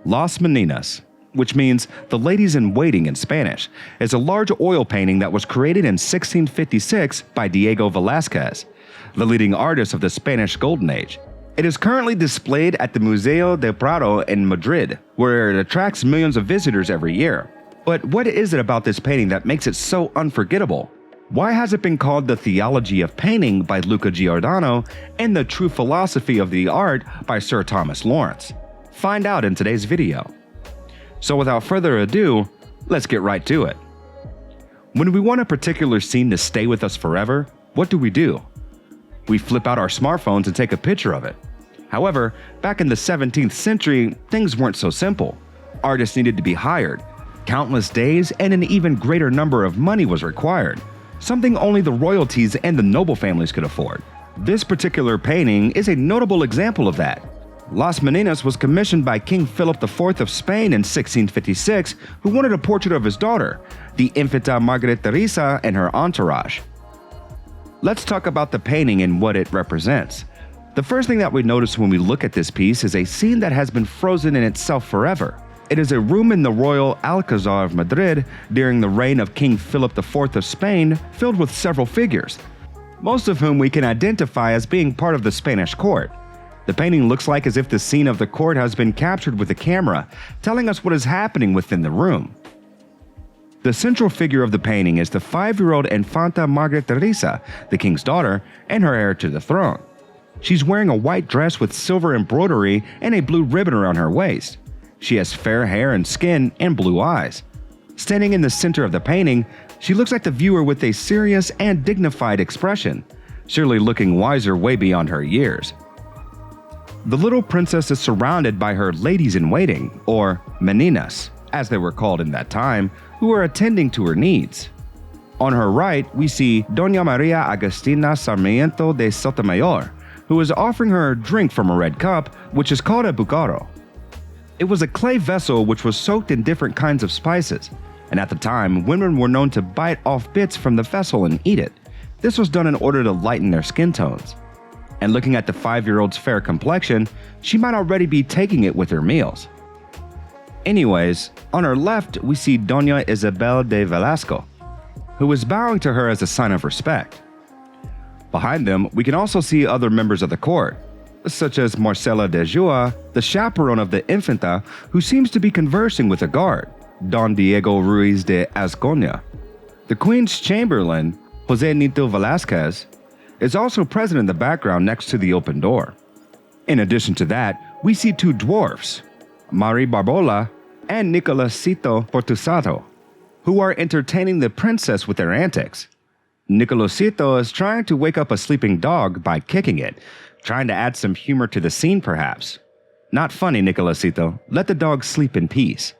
Las Meninas, which means the ladies in waiting in Spanish, is a large oil painting that was created in 1656 by Diego Velázquez, the leading artist of the Spanish Golden Age. It is currently displayed at the Museo del Prado in Madrid, where it attracts millions of visitors every year. But what is it about this painting that makes it so unforgettable? Why has it been called the Theology of Painting by Luca Giordano and the True Philosophy of the Art by Sir Thomas Lawrence? Find out in today's video. So without further ado, let's get right to it. When we want a particular scene to stay with us forever, what do? We flip out our smartphones and take a picture of it. However, back in the 17th century, things weren't so simple. Artists needed to be hired. Countless days and an even greater number of money was required, something only the royalties and the noble families could afford. This particular painting is a notable example of that. Las Meninas was commissioned by King Philip IV of Spain in 1656, who wanted a portrait of his daughter, the Infanta Margaret Teresa, and her entourage. Let's talk about the painting and what it represents. The first thing that we notice when we look at this piece is a scene that has been frozen in itself forever. It is a room in the Royal Alcazar of Madrid during the reign of King Philip IV of Spain, filled with several figures, most of whom we can identify as being part of the Spanish court. The painting looks like as if the scene of the court has been captured with a camera, telling us what is happening within the room. The central figure of the painting is the 5-year-old Infanta Margaret Teresa, the king's daughter, and her heir to the throne. She's wearing a white dress with silver embroidery and a blue ribbon around her waist. She has fair hair and skin and blue eyes. Standing in the center of the painting, she looks like the viewer with a serious and dignified expression, surely looking wiser way beyond her years. The little princess is surrounded by her ladies-in-waiting, or meninas, as they were called in that time, who are attending to her needs. On her right, we see Doña Maria Agustina Sarmiento de Sotomayor, who is offering her a drink from a red cup, which is called a bucaro. It was a clay vessel which was soaked in different kinds of spices, and at the time, women were known to bite off bits from the vessel and eat it. This was done in order to lighten their skin tones. And looking at the 5-year-old's fair complexion, she might already be taking it with her meals. Anyways, on her left, we see Doña Isabel de Velasco, who is bowing to her as a sign of respect. Behind them, we can also see other members of the court, such as Marcela de Jua, the chaperone of the Infanta, who seems to be conversing with a guard, Don Diego Ruiz de Asconia. The Queen's Chamberlain, Jose Nito Velázquez, is also present in the background next to the open door. In addition to that, we see 2 dwarfs, Mari Barbola and Nicolosito Portusato, who are entertaining the princess with their antics. Nicolosito is trying to wake up a sleeping dog by kicking it, trying to add some humor to the scene perhaps. Not funny, Nicolosito. Let the dog sleep in peace.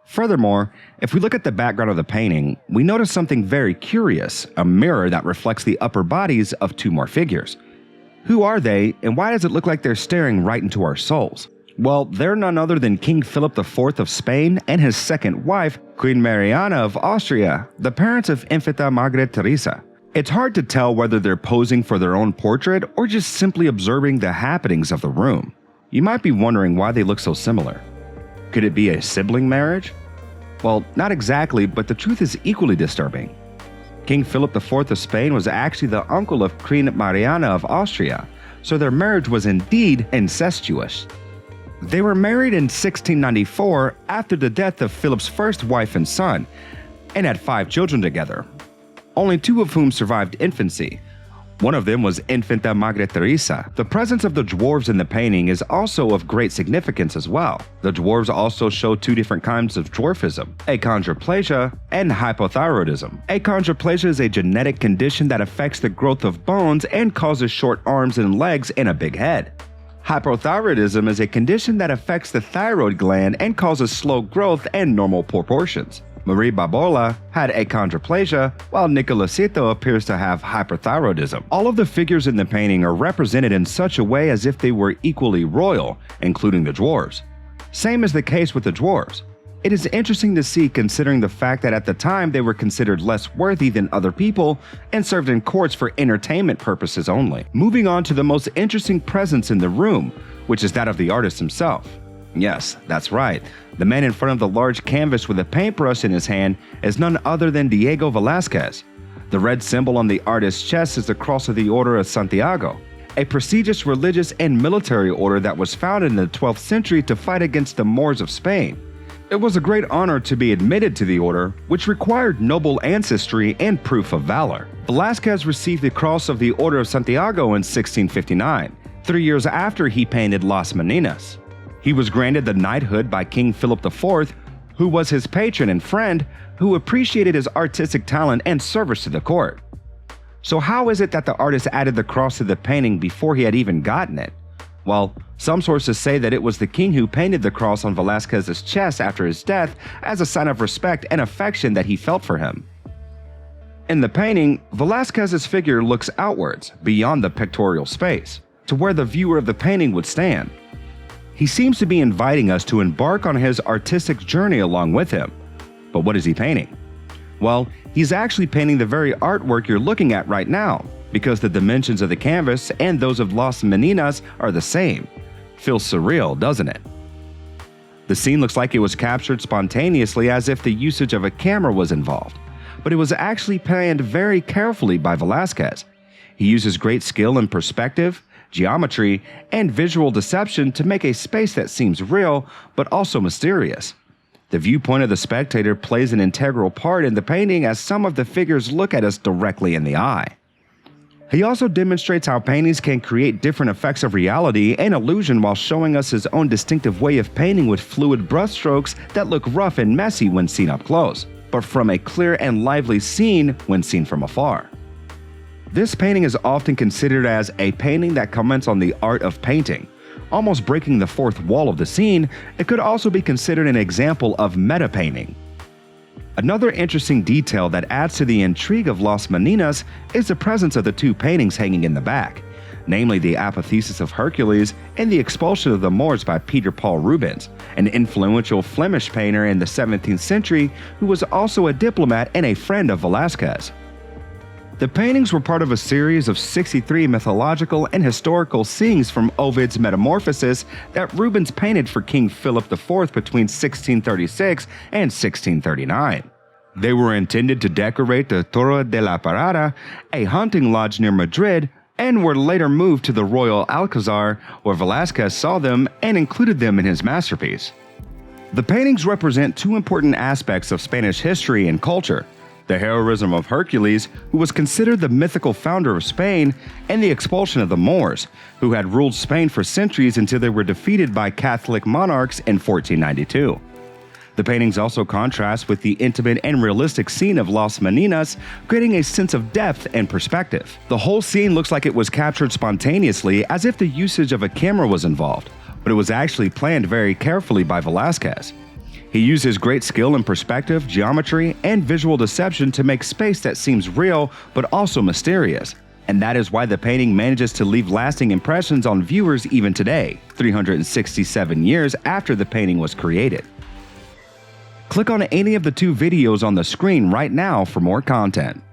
Furthermore, if we look at the background of the painting, we notice something very curious, a mirror that reflects the upper bodies of 2 more figures. Who are they, and why does it look like they're staring right into our souls? Well, they're none other than King Philip IV of Spain and his second wife, Queen Mariana of Austria, the parents of Infanta Margaret Teresa. It's hard to tell whether they're posing for their own portrait or just simply observing the happenings of the room. You might be wondering why they look so similar. Could it be a sibling marriage? Well, not exactly, but the truth is equally disturbing. King Philip IV of Spain was actually the uncle of Queen Mariana of Austria, so their marriage was indeed incestuous. They were married in 1694 after the death of Philip's first wife and son, and had 5 children together, only 2 of whom survived infancy. One of them was Infanta Margaret Teresa. The presence of the dwarves in the painting is also of great significance as well. The dwarves also show 2 different kinds of dwarfism, achondroplasia and hypothyroidism. Achondroplasia is a genetic condition that affects the growth of bones and causes short arms and legs and a big head. Hypothyroidism is a condition that affects the thyroid gland and causes slow growth and normal proportions. Marie Barbola had achondroplasia, while Nicolosito appears to have hyperthyroidism. All of the figures in the painting are represented in such a way as if they were equally royal, including the dwarves. Same is the case with the dwarves. It is interesting to see considering the fact that at the time they were considered less worthy than other people and served in courts for entertainment purposes only. Moving on to the most interesting presence in the room, which is that of the artist himself. Yes, that's right. The man in front of the large canvas with a paintbrush in his hand is none other than Diego Velázquez. The red symbol on the artist's chest is the Cross of the Order of Santiago, a prestigious religious and military order that was founded in the 12th century to fight against the Moors of Spain. It was a great honor to be admitted to the order, which required noble ancestry and proof of valor. Velázquez received the Cross of the Order of Santiago in 1659, 3 years after he painted Las Meninas. He was granted the knighthood by King Philip IV, who was his patron and friend, who appreciated his artistic talent and service to the court. So how is it that the artist added the cross to the painting before he had even gotten it? Well, some sources say that it was the king who painted the cross on Velázquez's chest after his death as a sign of respect and affection that he felt for him. In the painting, Velázquez's figure looks outwards, beyond the pictorial space, to where the viewer of the painting would stand. He seems to be inviting us to embark on his artistic journey along with him. But what is he painting? Well, he's actually painting the very artwork you're looking at right now, because the dimensions of the canvas and those of Las Meninas are the same. Feels surreal, doesn't it? The scene looks like it was captured spontaneously, as if the usage of a camera was involved, but it was actually planned very carefully by Velázquez. He uses great skill in perspective, geometry, and visual deception to make a space that seems real but also mysterious. The viewpoint of the spectator plays an integral part in the painting, as some of the figures look at us directly in the eye. He also demonstrates how paintings can create different effects of reality and illusion while showing us his own distinctive way of painting with fluid brushstrokes that look rough and messy when seen up close, but from a clear and lively scene when seen from afar. This painting is often considered as a painting that comments on the art of painting. Almost breaking the fourth wall of the scene, it could also be considered an example of meta-painting. Another interesting detail that adds to the intrigue of Las Meninas is the presence of the two paintings hanging in the back, namely the Apotheosis of Hercules and the Expulsion of the Moors by Peter Paul Rubens, an influential Flemish painter in the 17th century who was also a diplomat and a friend of Velázquez. The paintings were part of a series of 63 mythological and historical scenes from Ovid's Metamorphoses that Rubens painted for King Philip IV between 1636 and 1639. They were intended to decorate the Torre de la Parada, a hunting lodge near Madrid, and were later moved to the Royal Alcazar, where Velázquez saw them and included them in his masterpiece. The paintings represent two important aspects of Spanish history and culture: the heroism of Hercules, who was considered the mythical founder of Spain, and the expulsion of the Moors, who had ruled Spain for centuries until they were defeated by Catholic monarchs in 1492. The paintings also contrast with the intimate and realistic scene of Las Meninas, creating a sense of depth and perspective. The whole scene looks like it was captured spontaneously, as if the usage of a camera was involved, but it was actually planned very carefully by Velázquez. He used his great skill in perspective, geometry, and visual deception to make space that seems real but also mysterious. And that is why the painting manages to leave lasting impressions on viewers even today, 367 years after the painting was created. Click on any of the two videos on the screen right now for more content.